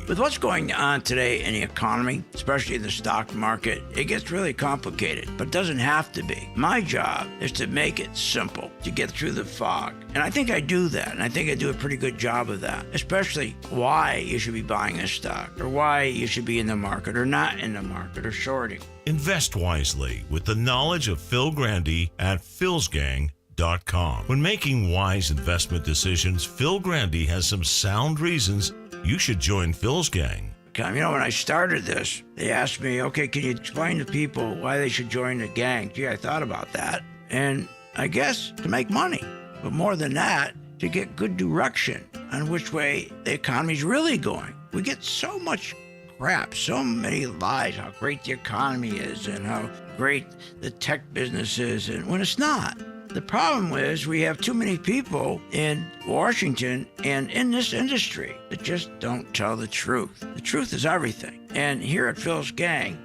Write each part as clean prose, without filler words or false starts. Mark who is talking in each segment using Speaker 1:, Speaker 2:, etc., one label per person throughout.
Speaker 1: With what's going on today in the economy, especially in the stock market, it gets really complicated, but it doesn't have to be. My job is to make it simple, to get through the fog. And I think I do that, and I think I do a pretty good job of that, especially why you should be buying a stock, or why you should be in the market or not in the market, or shorting.
Speaker 2: Invest wisely with the knowledge of Phil Grande at philsgang.com. When making wise investment decisions, Phil Grande has some sound reasons you should join Phil's gang.
Speaker 1: You know, when I started this, they asked me, okay, can you explain to people why they should join the gang? Gee, I thought about that. And I guess to make money. But more than that, to get good direction on which way the economy's really going. We get so much crap, so many lies, how great the economy is and how great the tech business is, and when it's not. The problem is we have too many people in Washington and in this industry that just don't tell the truth. The truth is everything. And here at Phil's Gang,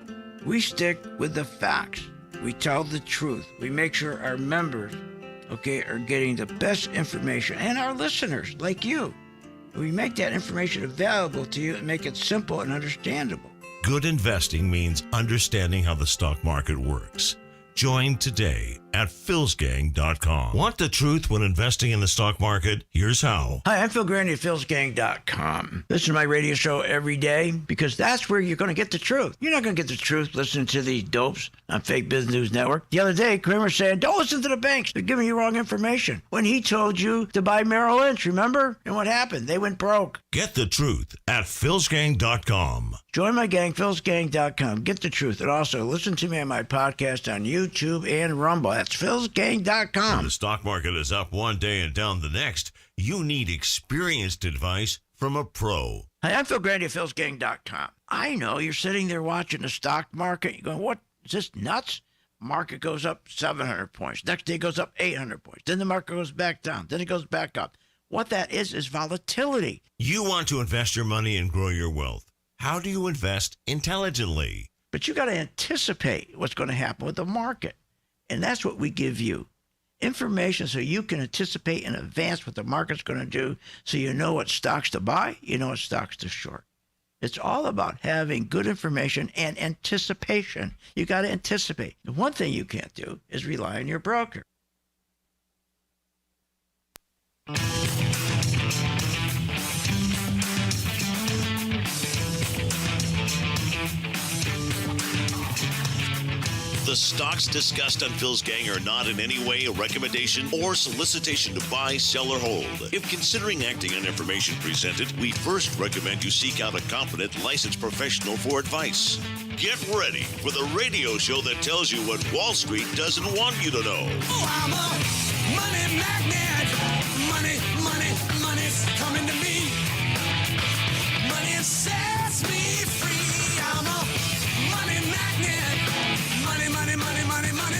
Speaker 1: we stick with the facts. We tell the truth. We make sure our members, are getting the best information, and our listeners, like you. We make that information available to you and make it simple and understandable.
Speaker 2: Good investing means understanding how the stock market works. Join today at philsgang.com. Want the truth when investing in the stock market? Here's how.
Speaker 1: Hi, I'm Phil Grande at philsgang.com. Listen to my radio show every day because that's where you're going to get the truth. You're not going to get the truth listening to these dopes on Fake Business News Network. The other day, Kramer said, don't listen to the banks. They're giving you wrong information. When he told you to buy Merrill Lynch, remember? And what happened? They went broke.
Speaker 2: Get the truth at philsgang.com.
Speaker 1: Join my gang, philsgang.com. Get the truth. And also listen to me on my podcast on YouTube and Rumble. That's philsgang.com.
Speaker 2: When the stock market is up one day and down the next, you need experienced advice from a pro.
Speaker 1: Hi, I'm Phil Grande at philsgang.com. I know you're sitting there watching the stock market. You're going, what? Is this nuts? Market goes up 700 points. Next day goes up 800 points. Then the market goes back down. Then it goes back up. What that is volatility.
Speaker 2: You want to invest your money and grow your wealth. How do you invest intelligently?
Speaker 1: But you got to anticipate what's going to happen with the market. And that's what we give you. Information so you can anticipate in advance what the market's going to do so you know what stocks to buy, you know what stocks to short. It's all about having good information and anticipation. You got to anticipate. The one thing you can't do is rely on your broker.
Speaker 3: The stocks discussed on Phil's Gang are not in any way a recommendation or solicitation to buy, sell, or hold. If considering acting on information presented, we first recommend you seek out a competent, licensed professional for advice. Get ready for the radio show that tells you what Wall Street doesn't want you to know.
Speaker 4: Oh, I'm a money magnet. Money's coming to me. Money sets me free. I'm a money magnet.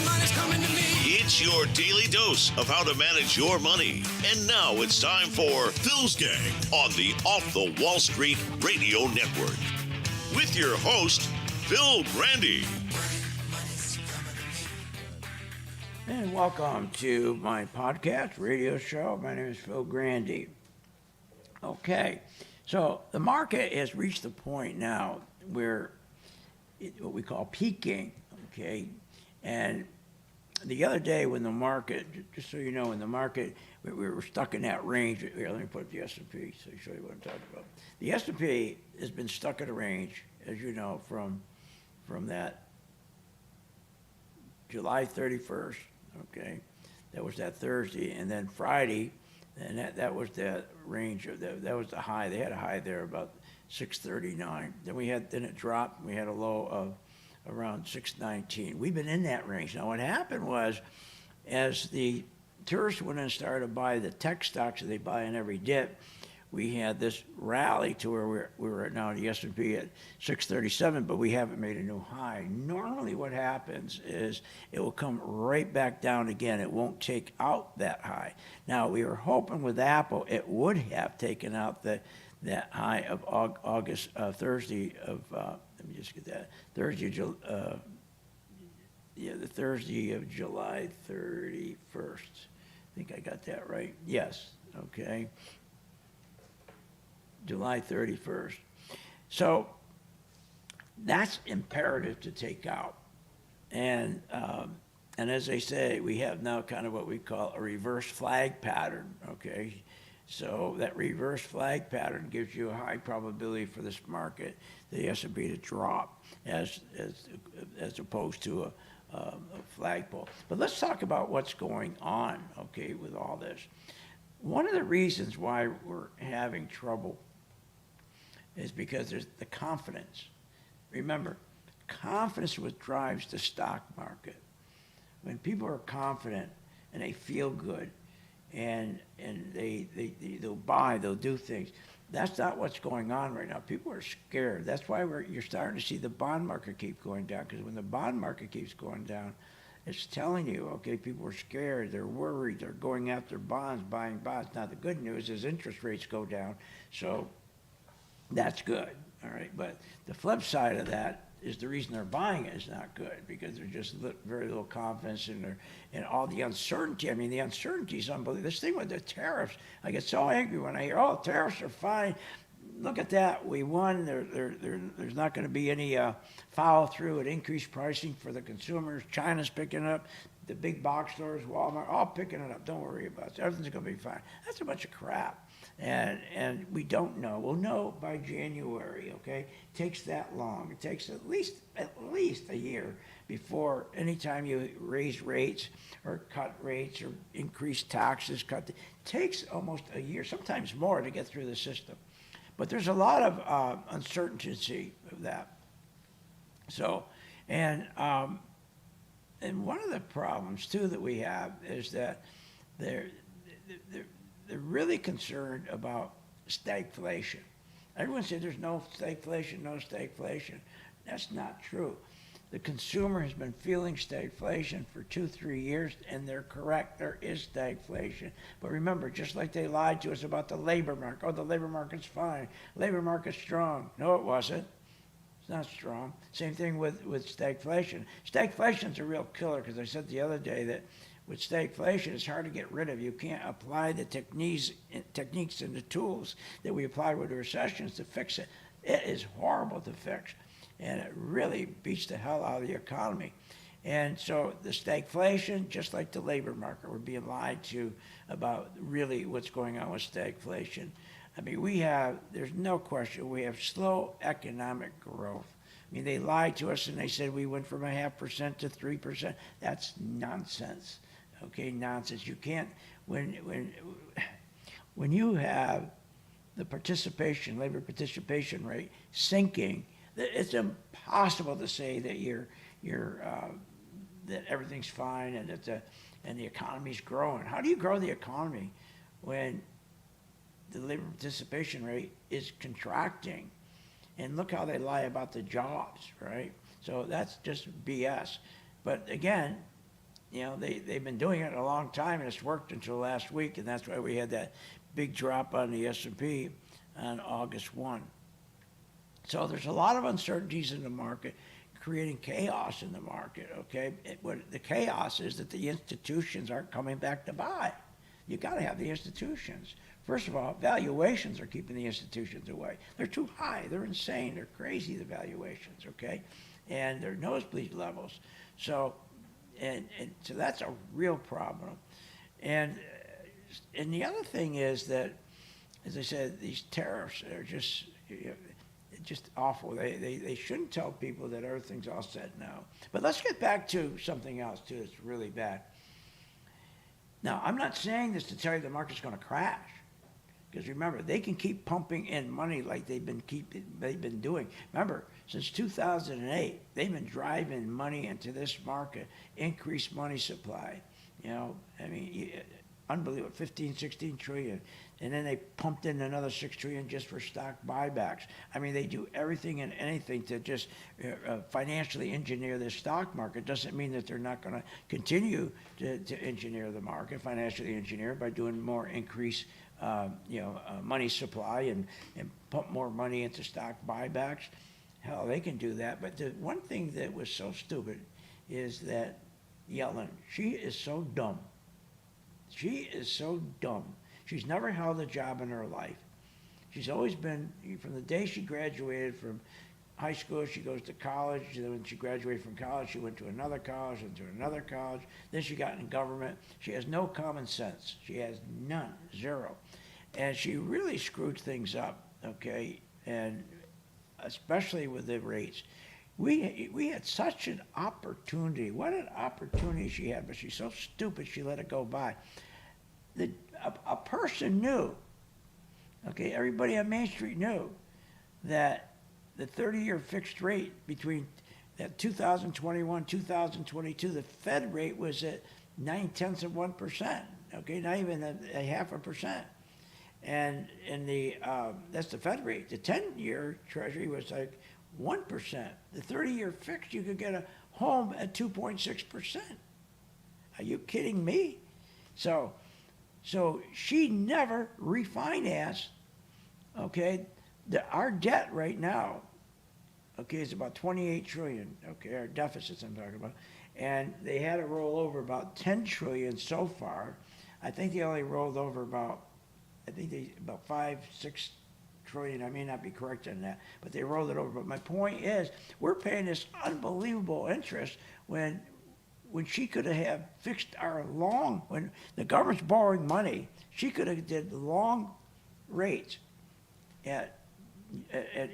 Speaker 4: Money's coming to me.
Speaker 3: It's your daily dose of how to manage your money. And now it's time for Phil's Gang on the Off the Wall Street Radio Network. With your host, Phil Grande.
Speaker 1: And welcome to my podcast, radio show. My name is Phil Grande. Okay, so the market has reached the point now where what we call peaking, okay? And the other day when the market, just so you know, in the market, we were stuck in that range. Here, let me put up the S&P so I show you what I'm talking about. The S&P has been stuck in a range, as you know, from that July 31st, okay? That was that Thursday. And then Friday, and that was that range, that was the high. They had a high there about 639. Then it dropped. We had a low of around 619. We've been in that range. Now what happened was, as the tourists went and started to buy the tech stocks that they buy in every dip, we had this rally to where we were at now, the S&P at 637, but we haven't made a new high. Normally what happens is it will come right back down again. It won't take out that high. Now we were hoping with Apple it would have taken out that high of Thursday of, let me just get that, the Thursday of July 31st. I think I got that right. Yes, okay. July 31st. So that's imperative to take out. And as they say, we have now kind of what we call a reverse flag pattern, okay? So that reverse flag pattern gives you a high probability for this market, the S&P to drop as opposed to a flagpole. But let's talk about what's going on, okay, with all this. One of the reasons why we're having trouble is because there's the confidence. Remember, confidence is what drives the stock market. When people are confident and they feel good and they'll buy, they'll do things. That's not what's going on right now. People are scared. That's why you're starting to see the bond market keep going down, because when the bond market keeps going down, it's telling you, okay, people are scared, they're worried, they're going after bonds, buying bonds. Now, the good news is interest rates go down, so that's good, all right? But the flip side of that is the reason they're buying it is not good, because there's just very little confidence in all the uncertainty. I mean, the uncertainty is unbelievable. This thing with the tariffs, I get so angry when I hear, oh, tariffs are fine. Look at that. We won. There's not going to be any follow through at increased pricing for the consumers. China's picking it up. The big box stores, Walmart, all picking it up. Don't worry about it. Everything's going to be fine. That's a bunch of crap. And we don't know. We'll know by January, okay? It takes that long. It takes at least a year before anytime you raise rates or cut rates or increase taxes, it takes almost a year, sometimes more, to get through the system. But there's a lot of uncertainty of that. So, and one of the problems too that we have is that they're really concerned about stagflation. Everyone says there's no stagflation, no stagflation. That's not true. The consumer has been feeling stagflation for 2-3 years, and they're correct. There is stagflation. But remember, just like they lied to us about the labor market. Oh, the labor market's fine. Labor market's strong. No, it wasn't. It's not strong. Same thing with stagflation. Stagflation's a real killer, because I said the other day that with stagflation, it's hard to get rid of. You can't apply the techniques and the tools that we applied with the recessions to fix it. It is horrible to fix, and it really beats the hell out of the economy. And so the stagflation, just like the labor market, we're being lied to about really what's going on with stagflation. I mean, there's no question, we have slow economic growth. I mean, they lied to us and they said we went from 0.5% to 3%. That's nonsense. Okay, nonsense. You can't, when you have the labor participation rate sinking, it's impossible to say that that everything's fine and that the economy's growing. How do you grow the economy when the labor participation rate is contracting? And look how they lie about the jobs, right? So that's just BS. But again, they've been doing it a long time, and it's worked until last week, and that's why we had that big drop on the S&P on August 1. So there's a lot of uncertainties in the market, creating chaos in the market, okay? The chaos is that the institutions aren't coming back to buy. You got to have the institutions. First of all, valuations are keeping the institutions away. They're too high. They're insane. They're crazy, the valuations, okay? And they're nosebleed levels. So, and so that's a real problem. And the other thing is that, as I said, these tariffs are just awful. They shouldn't tell people that everything's all set now. But let's get back to something else, too, that's really bad. Now, I'm not saying this to tell you the market's going to crash. Because remember, they can keep pumping in money like they've been doing. Remember, since 2008, they've been driving money into this market, increased money supply. Unbelievable, 15, 16 trillion. And then they pumped in another 6 trillion just for stock buybacks. I mean, they do everything and anything to just financially engineer the stock market. Doesn't mean that they're not going to continue to engineer the market, financially engineer, by doing more increased money supply and pump more money into stock buybacks. Hell, they can do that. But the one thing that was so stupid is that Yellen, she is so dumb. She is so dumb. She's never held a job in her life. She's always been, from the day she graduated from high school, she goes to college. Then when she graduated from college, she went to another college, and to another college. Then she got in government. She has no common sense. She has none, zero. And she really screwed things up, okay? And especially with the rates. We had such an opportunity. What an opportunity she had, but she's so stupid she let it go by. A person knew, okay, everybody on Main Street knew that the 30-year fixed rate between that 2021, 2022, the Fed rate was at 0.9%, okay, not even a 0.5%. And that's the Fed rate. The 10-year Treasury was like 1%. The 30-year fixed, you could get a home at 2.6%. Are you kidding me? So she never refinanced, okay? Our debt right now, okay, is about 28 trillion, okay, our deficits I'm talking about. And they had to roll over about 10 trillion so far. I think they only rolled over about 5, 6 trillion. I may not be correct on that, but they rolled it over. But my point is, we're paying this unbelievable interest when she could have fixed our long, when the government's borrowing money, she could have did long rates at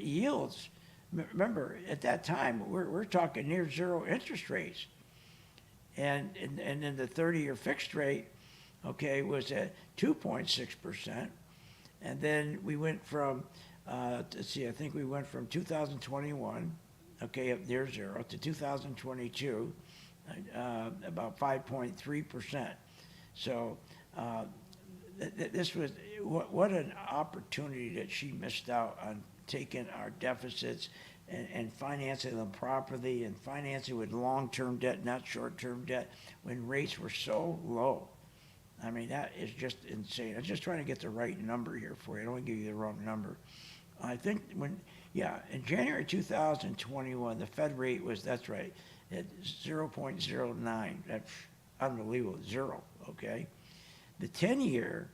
Speaker 1: yields. Remember, at that time, we're talking near zero interest rates. And then the 30-year fixed rate, okay, was at 2.6%. And then we went from, let's see, I think we went from 2021, okay, up near zero, to 2022, about 5.3%. So this was, what an opportunity that she missed out on, taking our deficits and financing them properly, and financing with long-term debt, not short-term debt, when rates were so low. I mean, that is just insane. I'm just trying to get the right number here for you. I don't want to give you the wrong number. I think in January 2021, the Fed rate was, that's right, at 0.09. That's unbelievable, zero, okay? The 10-year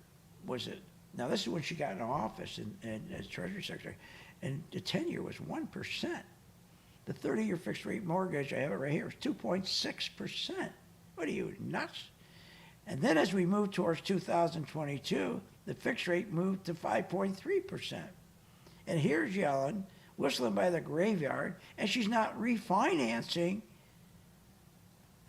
Speaker 1: was at, now this is when she got in office and as Treasury Secretary, and the 10-year was 1%. The 30-year fixed rate mortgage, I have it right here, is 2.6%. What are you, nuts? And then as we moved towards 2022, the fixed rate moved to 5.3%. And here's Yellen whistling by the graveyard, and she's not refinancing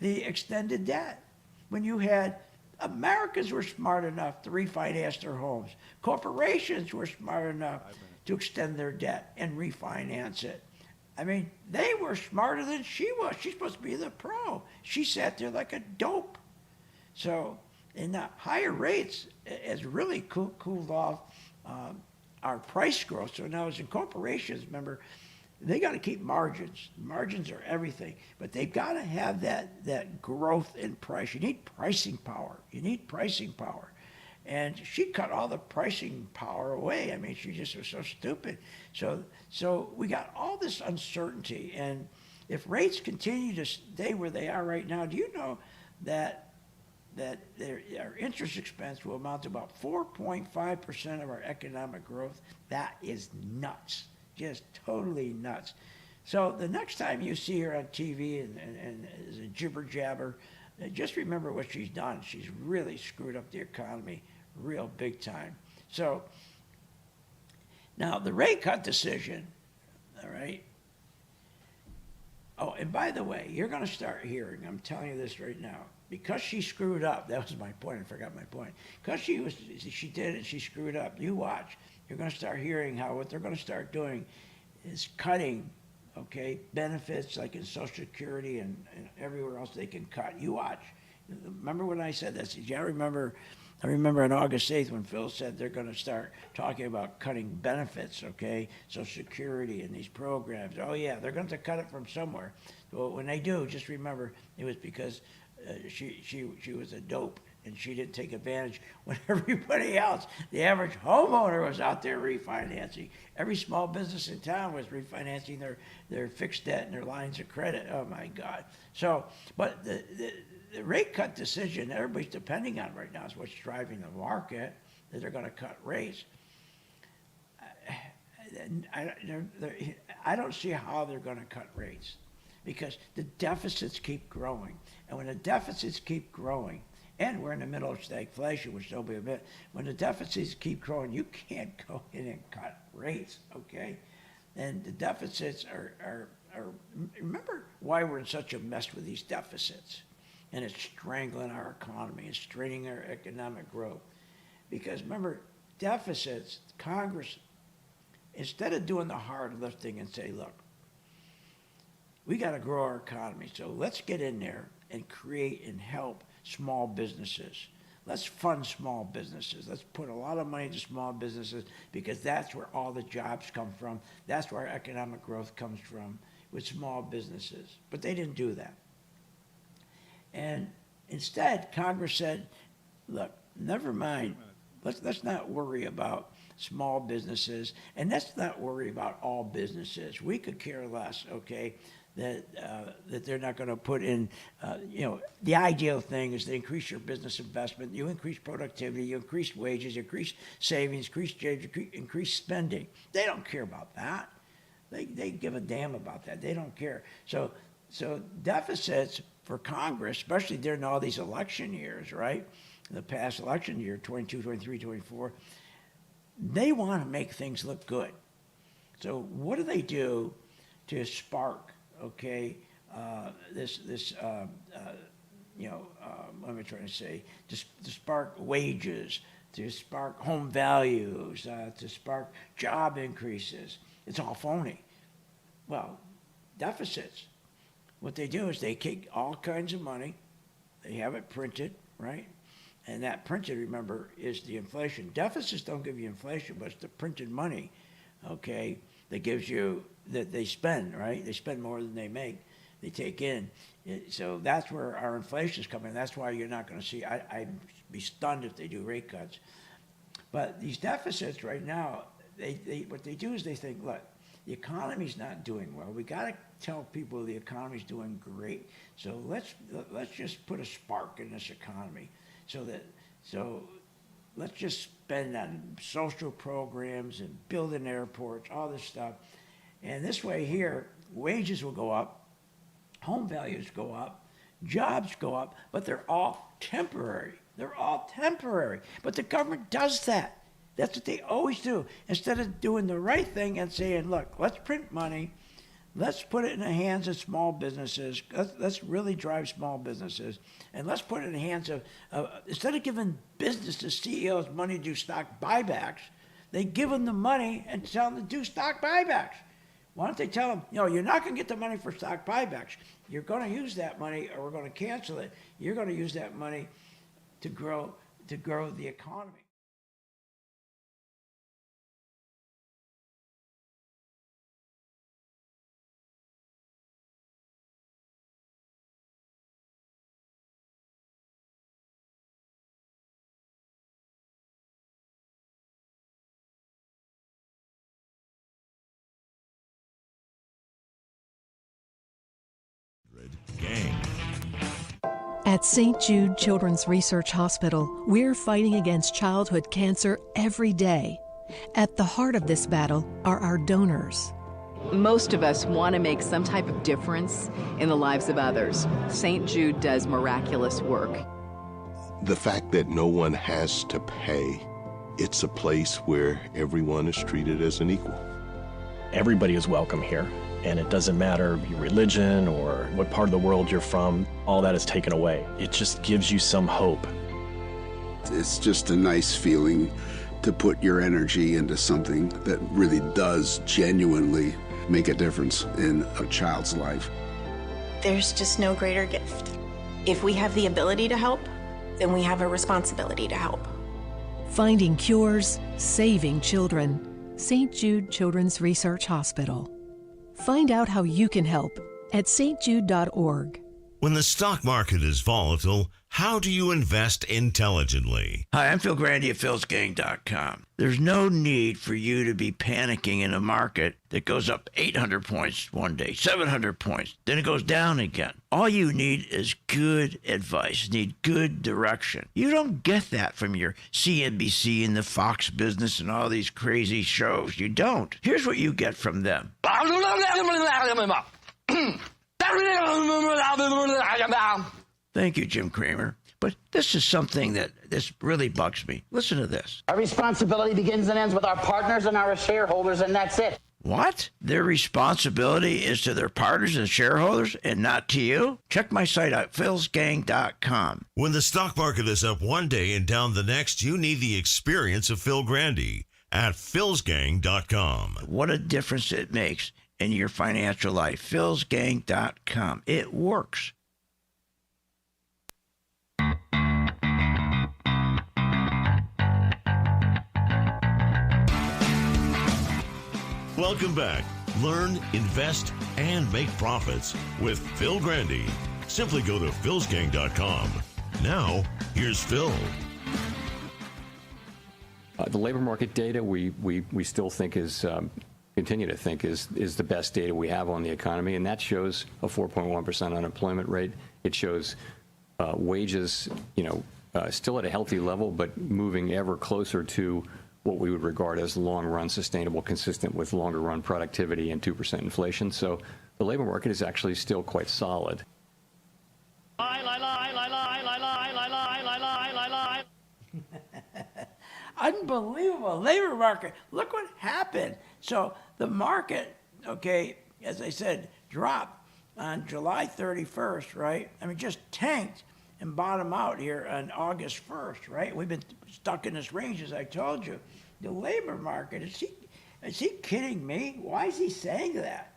Speaker 1: the extended debt. When you had Americans were smart enough to refinance their homes. Corporations were smart enough to extend their debt and refinance it. I mean, they were smarter than she was. She's supposed to be the pro. She sat there like a dope. So, and the higher rates has really cooled off our price growth. So now as in corporations, remember, they got to keep margins. Margins are everything, but they've got to have that growth in price. You need pricing power. And she cut all the pricing power away. I mean, she just was so stupid. So we got all this uncertainty. And if rates continue to stay where they are right now, do you know that our interest expense will amount to about 4.5% of our economic growth? That is nuts. Just totally nuts. So the next time you see her on TV and is a jibber jabber, just remember what she's done. She's really screwed up the economy real big time. So now the rate cut decision, all right? Oh, and by the way, you're going to start hearing, I'm telling you this right now, because she screwed up, that was my point, I forgot my point. Because she did it, she screwed up, you watch. You're going to start hearing how what they're going to start doing is cutting, okay, benefits like in Social Security and everywhere else they can cut. You watch. Remember when I said this? I remember on August 8th when Phil said they're going to start talking about cutting benefits, okay, Social Security and these programs. Oh, yeah, they're going to cut it from somewhere. Well, when they do, just remember it was because she was a dope and she didn't take advantage when everybody else, the average homeowner, was out there refinancing. Every small business in town was refinancing their fixed debt and their lines of credit. Oh, my God. So, but the rate cut decision everybody's depending on right now is what's driving the market, that they're going to cut rates. I don't see how they're going to cut rates, because the deficits keep growing. And when the deficits keep growing, and we're in the middle of stagflation, which there'll be a bit, when the deficits keep growing, you can't go in and cut rates, okay? And the deficits are remember why we're in such a mess with these deficits. And it's strangling our economy, it's straining our economic growth. Because remember, deficits, Congress, instead of doing the hard lifting and say, look, we got to grow our economy, so let's get in there and create and help small businesses. Let's fund small businesses. Let's put a lot of money into small businesses, because that's where all the jobs come from. That's where our economic growth comes from, with small businesses. But they didn't do that. And instead, Congress said, look, never mind. Let's not worry about small businesses, and let's not worry about all businesses. We could care less, okay, that they're not going to put in, the ideal thing is to increase your business investment, you increase productivity, you increase wages, you increase savings, increase spending. They don't care about that. They give a damn about that. They don't care. So deficits for Congress, especially during all these election years, right? The past election year, 22, 23, 24, they want to make things look good. So what do they do to spark, okay, what am I trying to say? To spark wages, to spark home values, to spark job increases. It's all phony. Well, deficits. What they do is they take all kinds of money, they have it printed, right? And that printed, remember, is the inflation. Deficits don't give you inflation, but it's the printed money, okay, that gives you, that they spend, right? They spend more than they make, they take in. So that's where our inflation is coming. That's why you're not going to see, I'd be stunned if they do rate cuts. But these deficits right now, what they do is they think, look, the economy's not doing well. We got to tell people the economy's doing great. So let's just put a spark in this economy. So let's just spend on social programs and building airports, all this stuff. And this way here, wages will go up, home values go up, jobs go up, but they're all temporary. They're all temporary. But the government does that. That's what they always do. Instead of doing the right thing and saying, look, let's print money, let's put it in the hands of small businesses, let's really drive small businesses, and let's put it in the hands of instead of giving businesses, CEOs money to do stock buybacks, they give them the money and tell them to do stock buybacks. Why don't they tell them, you're not going to get the money for stock buybacks. You're going to use that money, or we're going to cancel it. You're going to use that money to grow the economy.
Speaker 2: Gang.
Speaker 5: At St. Jude Children's Research Hospital, we're fighting against childhood cancer every day. At the heart of this battle are our donors.
Speaker 6: Most of us want to make some type of difference in the lives of others. St. Jude does miraculous work.
Speaker 7: The fact that no one has to pay, it's a place where everyone is treated as an equal.
Speaker 8: Everybody is welcome here. And it doesn't matter your religion or what part of the world you're from, all that is taken away. It just gives you some hope.
Speaker 9: It's just a nice feeling to put your energy into something that really does genuinely make a difference in a child's life.
Speaker 10: There's just no greater gift. If we have the ability to help, then we have a responsibility to help.
Speaker 5: Finding cures, saving children. St. Jude Children's Research Hospital. Find out how you can help at stjude.org.
Speaker 2: When the stock market is volatile, how do you invest intelligently?
Speaker 1: Hi, I'm Phil Grande at philsgang.com. There's no need for you to be panicking in a market that goes up 800 points one day, 700 points, then it goes down again. All you need is good advice, need good direction. You don't get that from your CNBC and the Fox business and all these crazy shows. You don't. Here's what you get from them. Thank you, Jim Cramer. But this is something that this really bugs me. Listen to this.
Speaker 11: Our responsibility begins and ends with our partners and our shareholders, and that's it.
Speaker 1: What? Their responsibility is to their partners and shareholders and not to you? Check my site out, philsgang.com.
Speaker 2: When the stock market is up one day and down the next, you need the experience of Phil Grande at philsgang.com.
Speaker 1: What a difference it makes in your financial life. philsgang.com. It works.
Speaker 2: Welcome back. Learn, invest, and make profits with Phil Grande. Simply go to philsgang.com. Now, here's Phil.
Speaker 12: The labor market data we still think is continue to think is the best data we have on the economy, and that shows a 4.1% unemployment rate. It shows wages, still at a healthy level, but moving ever closer to what we would regard as long-run sustainable, consistent with longer-run productivity and 2% inflation. So the labor market is actually still quite solid.
Speaker 1: Unbelievable. Labor market. Look what happened. So the market, okay, as I said, dropped on July 31st, right? I mean, just tanked and bottom out here on August 1st, right? We've been stuck in this range, as I told you. The labor market, is he kidding me? Why is he saying that?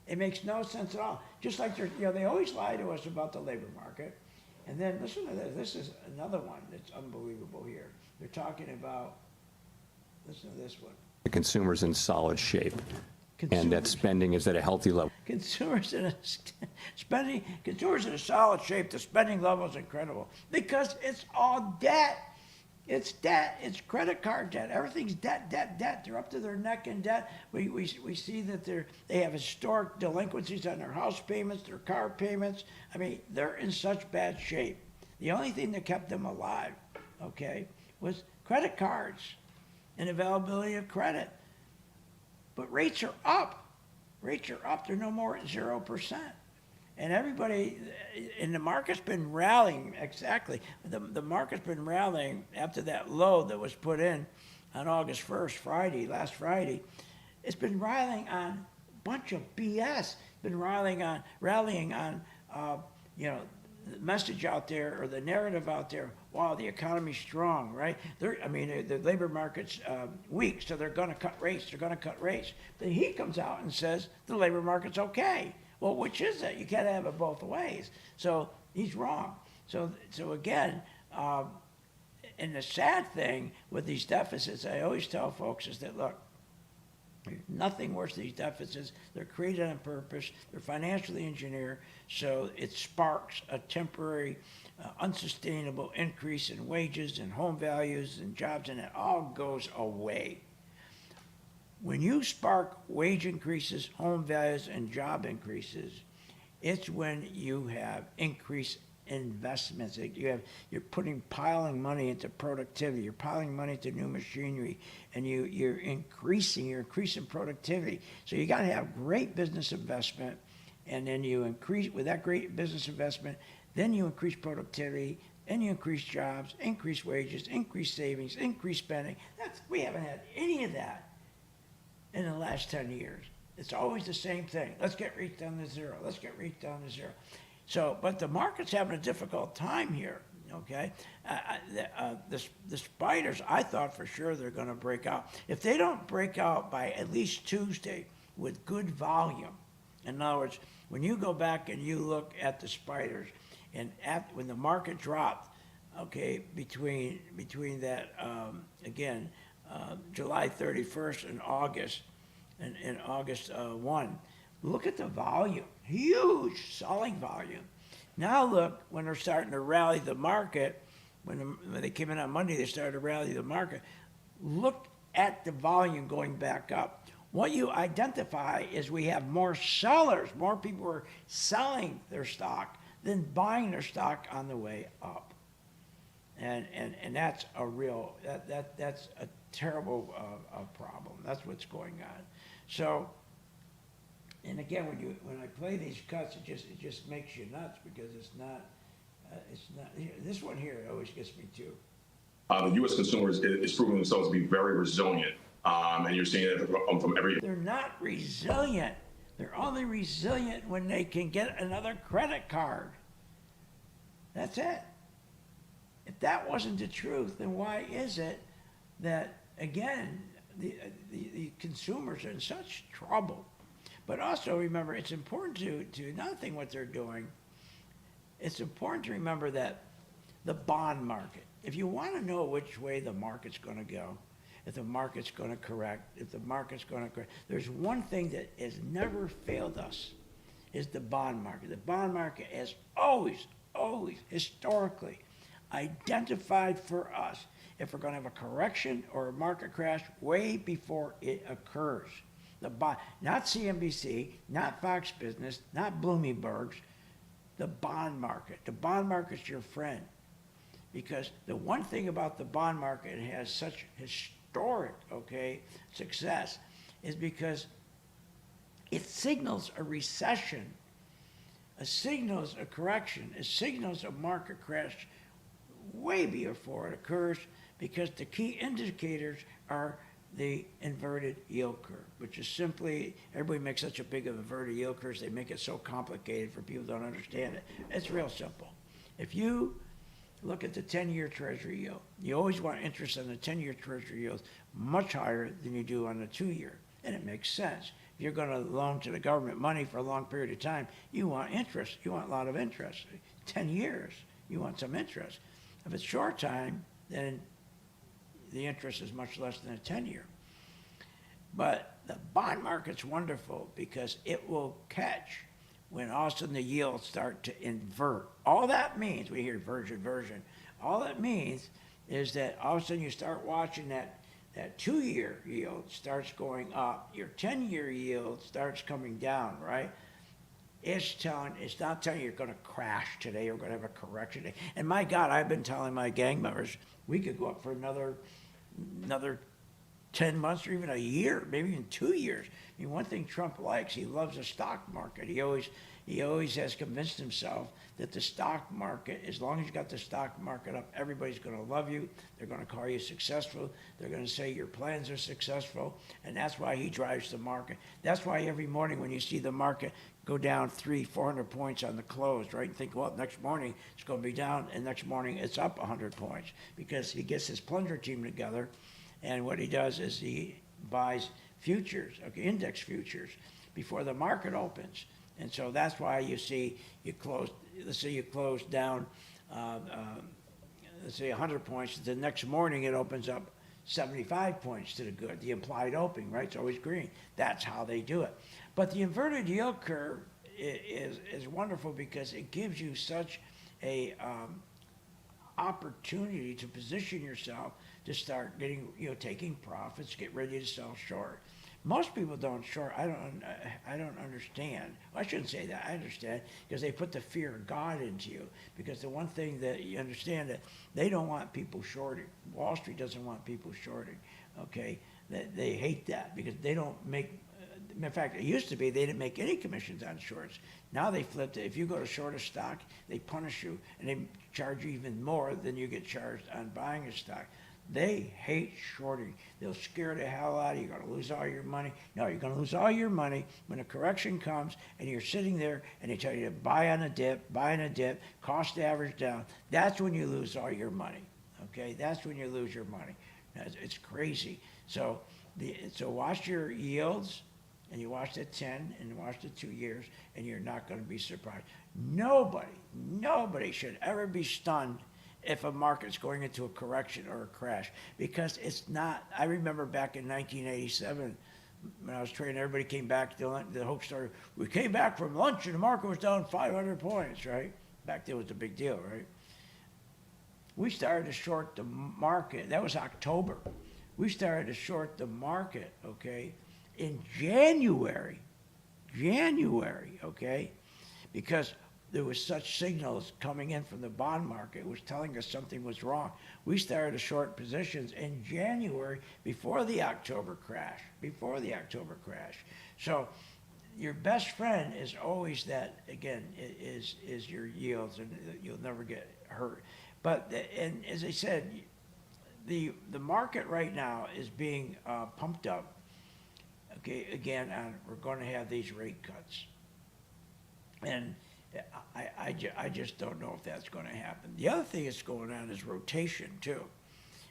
Speaker 1: It makes no sense at all. Just like they always lie to us about the labor market. And then listen to this. This is another one that's unbelievable here. They're talking about, listen to this one.
Speaker 12: The consumer's in solid shape, and that spending is at a healthy level.
Speaker 1: Consumers in a solid shape. The spending level is incredible because it's all debt. It's debt. It's credit card debt. Everything's debt. They're up to their neck in debt. We see that they have historic delinquencies on their house payments, their car payments. I mean, they're in such bad shape. The only thing that kept them alive, okay, was credit cards and availability of credit. But rates are up. Rates are up. They're no more at 0%. And everybody, and the market's been rallying, exactly. The market's been rallying after that low that was put in on August 1st, last Friday. It's been rallying on a bunch of BS. Been rallying on the message out there or the narrative out there. Wow, the economy's strong, right? The labor market's weak, so they're going to cut rates. Then he comes out and says the labor market's okay. Well, which is it? You can't have it both ways. So he's wrong. So again, and the sad thing with these deficits, I always tell folks is that, look, there's nothing worse than these deficits. They're created on purpose. They're financially engineered, so it sparks a temporary, unsustainable increase in wages and home values and jobs, and it all goes away. When you spark wage increases, home values, and job increases, it's when you have increased investments. You're piling money into productivity. You're piling money into new machinery, and you're increasing productivity. So you got to have great business investment, and then you increase with that great business investment. Then you increase productivity, and you increase jobs, increase wages, increase savings, increase spending. We haven't had any of that in the last 10 years. It's always the same thing. Let's get rates down to zero. So, but the market's having a difficult time here, okay? The spiders, I thought for sure they're going to break out. If they don't break out by at least Tuesday with good volume, in other words, when you go back and you look at the spiders, and when the market dropped, okay, between that, July 31st and August, August 1, look at the volume, huge selling volume. Now look, when they're starting to rally the market, when they came in on Monday, they started to rally the market. Look at the volume going back up. What you identify is we have more sellers, more people are selling their stock than buying their stock on the way up. And that's a real, that's a terrible problem. That's what's going on. So, and again, when I play these cuts, it just makes you nuts because it's not, this one here always gets me too.
Speaker 13: The U.S. consumers is proving themselves to be very resilient, and you're seeing it from every.
Speaker 1: They're not resilient. They're only resilient when they can get another credit card. That's it. If that wasn't the truth, then why is it that, again, the consumers are in such trouble? But also remember, it's important to another thing what they're doing, it's important to remember that the bond market, if you want to know which way the market's going to go, if the market's going to correct, if the market's going to correct, there's one thing that has never failed us, is the bond market. The bond market has always, historically, identified for us if we're going to have a correction or a market crash way before it occurs. The bond, not CNBC, not Fox Business, not Bloomberg's, the bond market. The bond market's your friend. Because the one thing about the bond market has such historic, success is because it signals a recession, it signals a correction, it signals a market crash way before it occurs because the key indicators are the inverted yield curve, which is simply, everybody makes such a big of inverted yield curves, they make it so complicated for people who don't understand it. It's real simple. If you look at the 10-year Treasury yield, you always want interest on the 10-year Treasury yield much higher than you do on the 2-year, and it makes sense. If you're going to loan to the government money for a long period of time, you want interest. You want a lot of interest. 10 years, you want some interest. If it's short time, then the interest is much less than a 10-year. But the bond market's wonderful because it will catch when all of a sudden the yields start to invert. All that means, we hear version, all that means is that all of a sudden you start watching that 2-year yield starts going up, your 10-year yield starts coming down, right? It's not telling you you're going to crash today or going to have a correction today. And my God, I've been telling my gang members we could go up for another 10 months or even a year, maybe even 2 years. I mean, one thing Trump likes, he loves the stock market. He always has convinced himself that the stock market, as long as you got the stock market up, everybody's going to love you. They're going to call you successful. They're going to say your plans are successful. And that's why he drives the market. That's why every morning when you see the market go down 300-400 points on the close, right? And think, well, next morning it's going to be down, and next morning it's up 100 points because he gets his plunger team together, and what he does is he buys futures, index futures, before the market opens. And so that's why you see let's say you close down, let's say 100 points, the next morning it opens up 75 points to the good, the implied opening, right? It's always green. That's how they do it. But the inverted yield curve is wonderful because it gives you such a opportunity to position yourself to start getting, taking profits, get ready to sell short. Most people don't short. I don't understand. Well, I shouldn't say that. I understand because they put the fear of God into you. Because the one thing that you understand that they don't want people shorting. Wall Street doesn't want people shorting. Okay, they hate that because they don't make. In fact, it used to be they didn't make any commissions on shorts. Now they flipped it. If you go to short a stock, they punish you and they charge you even more than you get charged on buying a stock. They hate shorting. They'll scare the hell out of you. You're going to lose all your money. No, you're going to lose all your money when a correction comes and you're sitting there and they tell you to buy on a dip, cost average down. That's when you lose all your money. Okay, that's when you lose your money. It's crazy. So watch your yields, and you watch the 10 and you watch the 2 years, and you're not going to be surprised. Nobody should ever be stunned if a market's going into a correction or a crash, because it's not. I remember back in 1987 when I was trading, everybody came back to the hope story. We came back from lunch and the market was down 500 points, right? back then was a big deal, right? We started to short the market. That was October. We started to short the market, okay, in January, okay, because there was such signals coming in from the bond market. It was telling us something was wrong. We started to short positions in January before the October crash, So your best friend is always that, again, is your yields, and you'll never get hurt. But, and as I said, the market right now is being pumped up. Okay, again, we're going to have these rate cuts. And I just don't know if that's going to happen. The other thing that's going on is rotation, too.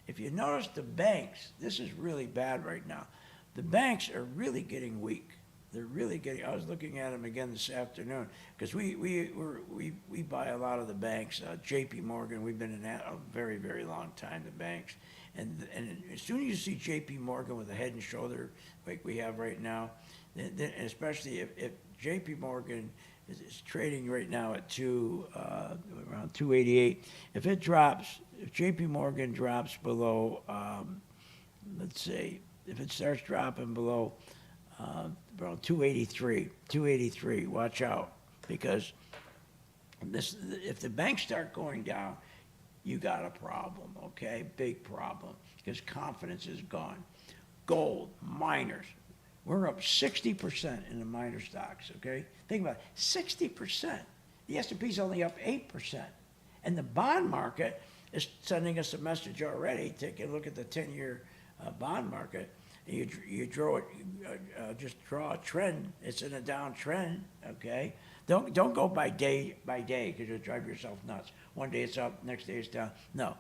Speaker 1: If you notice the banks, this is really bad right now. The banks are really getting weak. They're really getting, I was looking at them again this afternoon, because we buy a lot of the banks. JP Morgan, we've been in that a very, very long time, the banks. And as soon as you see JP Morgan with a head and shoulder like we have right now, then especially if JP Morgan is trading right now at around 288. If JP Morgan drops below, let's say, if it starts dropping below around 283, watch out, because if the banks start going down, you got a problem, okay? Big problem, because confidence is gone. Gold, miners, we're up 60% in the miner stocks, okay? Think about it, 60%. The S&P's only up 8%. And the bond market is sending us a message already. Take a look at the 10-year bond market. You just draw a trend. It's in a downtrend, okay? Don't go by day because you'll drive yourself nuts. One day it's up, next day it's down. No,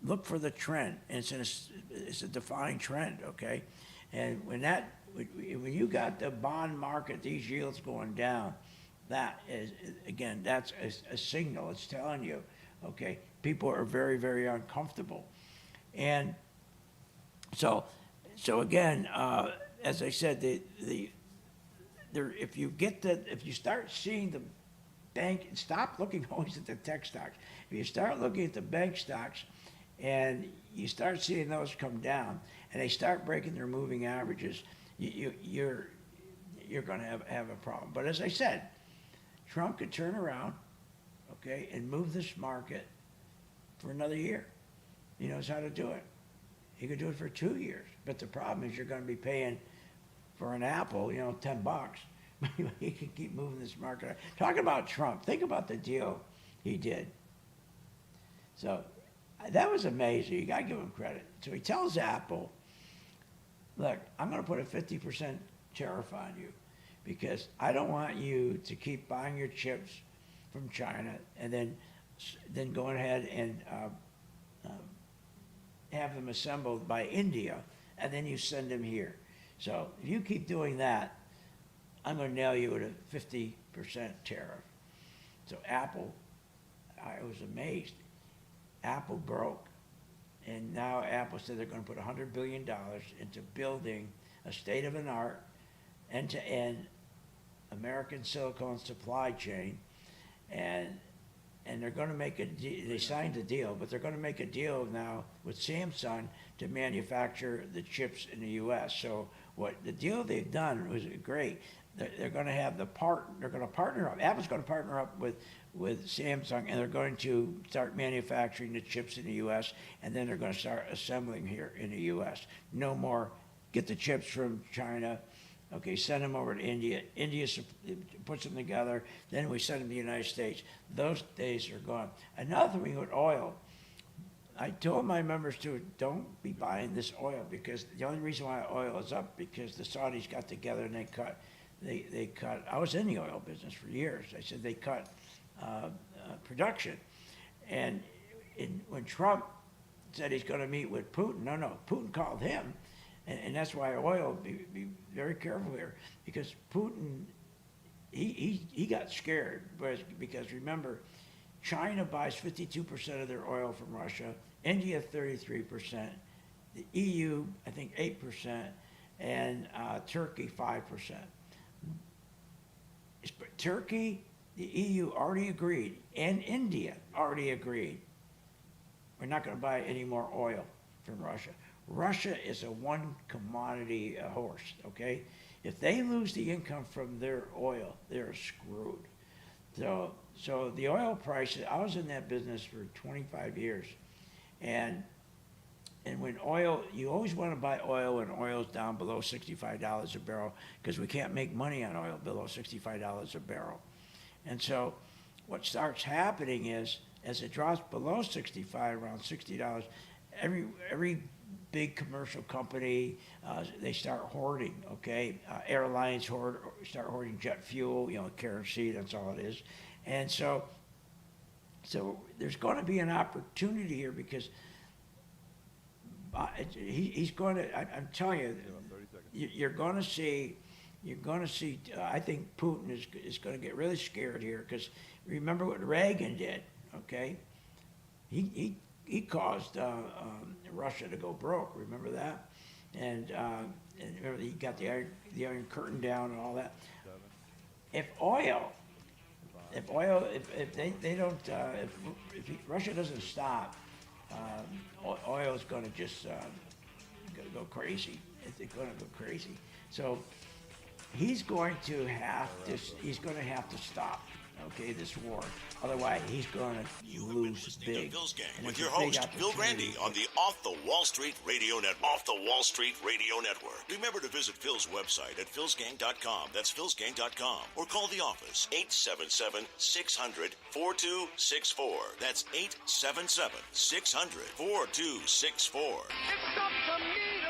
Speaker 1: look for the trend, and it's a defined trend, okay? And when you got the bond market, these yields going down, that is, again, that's a signal. It's telling you, okay, people are very, very uncomfortable, and so again, as I said, if you start seeing the bank, stop looking always at the tech stocks. If you start looking at the bank stocks and you start seeing those come down and they start breaking their moving averages, you're going to have a problem. But as I said, Trump could turn around, okay, and move this market for another year. He knows how to do it. He could do it for 2 years. But the problem is you're going to be paying for an apple, $10. He can keep moving this market. Talking about Trump, think about the deal he did. So that was amazing. You got to give him credit. So he tells Apple, look, I'm going to put a 50% tariff on you because I don't want you to keep buying your chips from China and then going ahead and have them assembled by India, and then you send them here. So if you keep doing that, I'm going to nail you at a 50% tariff. So Apple, I was amazed. Apple broke, and now Apple said they're going to put $100 billion into building a state-of-the-art, end-to-end American silicon supply chain, and they're going to make they signed a deal, but they're going to make a deal now with Samsung to manufacture the chips in the U.S. So what the deal they've done was great. They're going to have they're going to partner up. Apple's going to partner up with Samsung, and they're going to start manufacturing the chips in the U.S., and then they're going to start assembling here in the U.S. No more get the chips from China. Okay, send them over to India. India puts them together. Then we send them to the United States. Those days are gone. Another thing with oil, I told my members to don't be buying this oil because the only reason why oil is up because the Saudis got together and they cut. I was in the oil business for years. I said they cut production, and when Trump said he's going to meet with Putin, no, Putin called him. And that's why oil, be very careful here, because Putin, he got scared, because remember, China buys 52% of their oil from Russia, India 33%, the EU, I think 8%, and Turkey 5%. Turkey the EU already agreed, and India already agreed, we're not going to buy any more oil from Russia. Russia is a one commodity horse, okay? If they lose the income from their oil, they're screwed. So the oil prices, I was in that business for 25 years. And when oil, you always want to buy oil when oil's down below $65 a barrel, because we can't make money on oil below $65 a barrel. And so what starts happening is, as it drops below 65, around $60, every big commercial company, they start hoarding, okay? Airlines start hoarding jet fuel, kerosene, that's all it is. And so there's going to be an opportunity here, because he's going to, I'm telling you, you're going to see, I think Putin is going to get really scared here, because remember what Reagan did, okay? He caused Russia to go broke. Remember that? And remember, he got the Iron Curtain down and all that. If Russia doesn't stop, oil is going to just go crazy. It's going to go crazy. So he's going to have to stop. Okay, this war. Otherwise, he's going to lose big.
Speaker 3: Phil's Gang with your host, Phil Grande, on the Off the Wall Street Radio Network. Off the Wall Street Radio Network. Remember to visit Phil's website at philsgang.com. That's philsgang.com. Or call the office, 877-600-4264. That's 877-600-4264.
Speaker 4: It's up to me to